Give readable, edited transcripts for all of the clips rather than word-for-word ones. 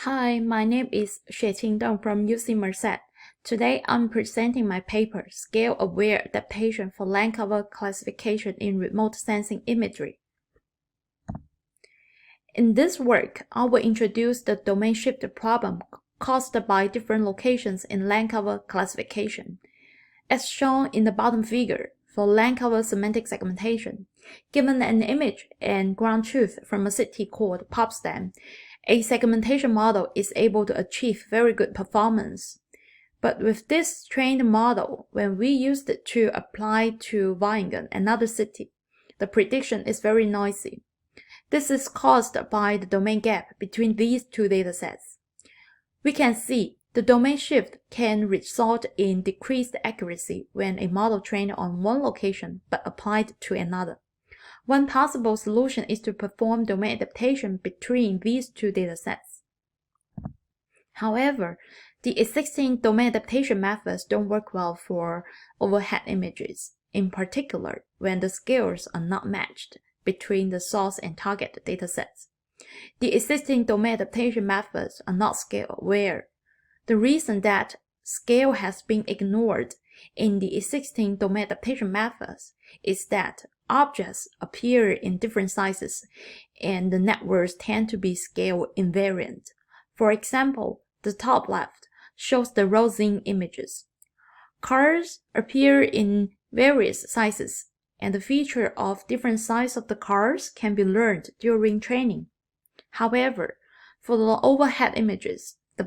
Hi, my name is Xueqing Deng from UC Merced. Today I'm presenting my paper, Scale-Aware Adaptation for Land Cover Classification in Remote Sensing Imagery. In this work, I will introduce the domain shift problem caused by different locations in land cover classification. As shown in the bottom figure, for land cover semantic segmentation, given an image and ground truth from a city called Potsdam, a segmentation model is able to achieve very good performance. But with this trained model, when we used it to apply to Weingen, another city, the prediction is very noisy. This is caused by the domain gap between these two datasets. We can see the domain shift can result in decreased accuracy when a model trained on one location but applied to another. One possible solution is to perform domain adaptation between these two datasets. However, the existing domain adaptation methods don't work well for overhead images, in particular when the scales are not matched between the source and target datasets. The existing domain adaptation methods are not scale-aware. The reason that scale has been ignored in the existing domain adaptation methods is that objects appear in different sizes, and the networks tend to be scale invariant. For example, the top left shows the row-zine images. Cars appear in various sizes, and the feature of different sizes of the cars can be learned during training. However, for the overhead images, the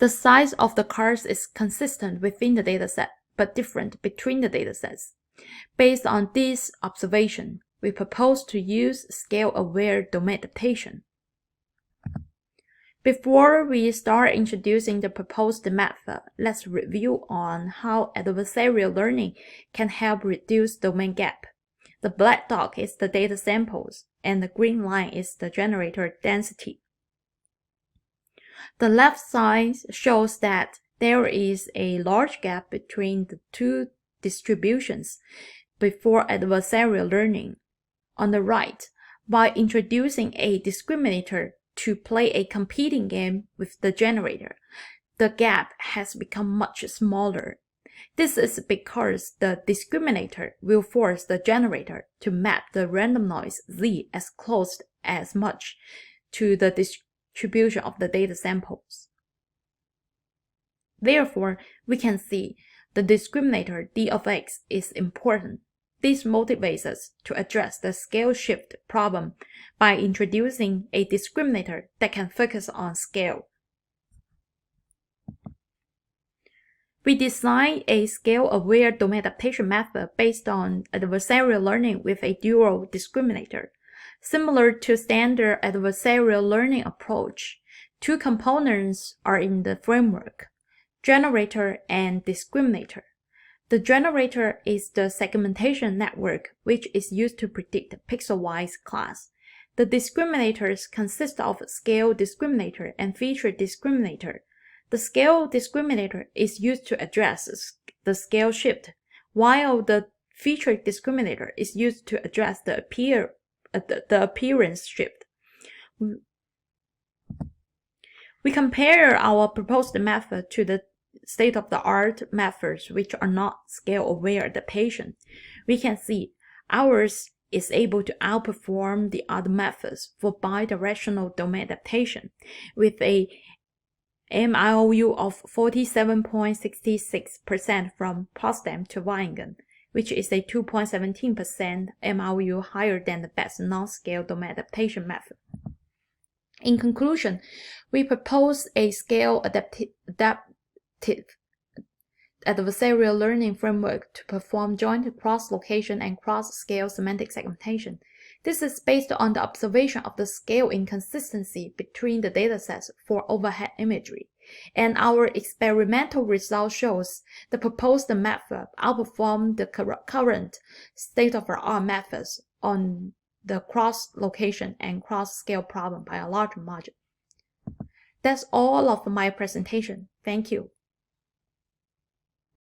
size of the cars is consistent within the dataset, but different between the datasets. Based on this observation, we propose to use scale-aware domain adaptation. Before we start introducing the proposed method, let's review on how adversarial learning can help reduce domain gap. The black dot is the data samples, and the green line is the generator density. The left side shows that there is a large gap between the two distributions before adversarial learning. On the right, by introducing a discriminator to play a competing game with the generator, the gap has become much smaller. This is because the discriminator will force the generator to map the random noise Z as close as much to the distribution of the data samples. Therefore, we can see the discriminator D of X is important. This motivates us to address the scale shift problem by introducing a discriminator that can focus on scale. We designed a scale-aware domain adaptation method based on adversarial learning with a dual discriminator. Similar to standard adversarial learning approach, two components are in the framework: generator and discriminator. The generator is the segmentation network which is used to predict pixel-wise class. The discriminators consist of scale discriminator and feature discriminator. The scale discriminator is used to address the scale shift, while the feature discriminator is used to address the appearance shift. We compare our proposed method to the state-of-the-art methods which are not scale-aware adaptation. We can see ours is able to outperform the other methods for bidirectional domain adaptation with a MIOU of 47.66% from Potsdam to Weingen, which is a 2.17% MIOU higher than the best non-scale domain adaptation method. In conclusion, we propose a scale-adaptive adversarial learning framework to perform joint cross-location and cross-scale semantic segmentation. This is based on the observation of the scale inconsistency between the datasets for overhead imagery, and our experimental result shows the proposed method outperforms the current state-of-the-art methods on the cross-location and cross-scale problem by a large margin. That's all of my presentation. Thank you.